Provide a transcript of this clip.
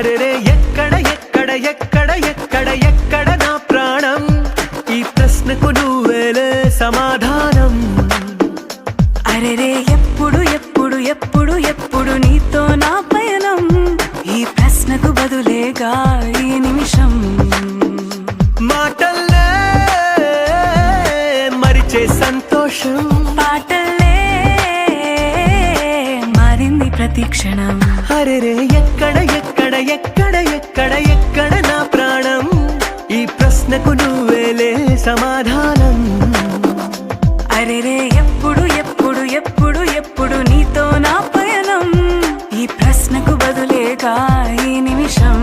అరెరే ఎక్కడ ఎక్కడ ఎక్కడ ఎక్కడ ఎక్కడ నా ప్రాణం, ఈ ప్రశ్నకు నువ్వేలే సమాధానం. అరెరే ఎప్పుడు ఎప్పుడు ఎప్పుడు ఎప్పుడు నీతో నా పయనం, ఈ ప్రశ్నకు బదులేగా ఈ నిమిషం. మాటల్లే మరిచే సంతోషం, పాటల్లే మారింది ప్రతి క్షణం. అరెరే ఎక్కడ ఎక్కడ ఎక్కడ ఎక్కడ ఎక్కడ నా ప్రాణం, ఈ ప్రశ్నకు నువ్వేలే సమాధానం. అరెరే ఎప్పుడు ఎప్పుడు ఎప్పుడు ఎప్పుడు నీతో నా పయనం, ఈ ప్రశ్నకు బదులేగా ఈ నిమిషం.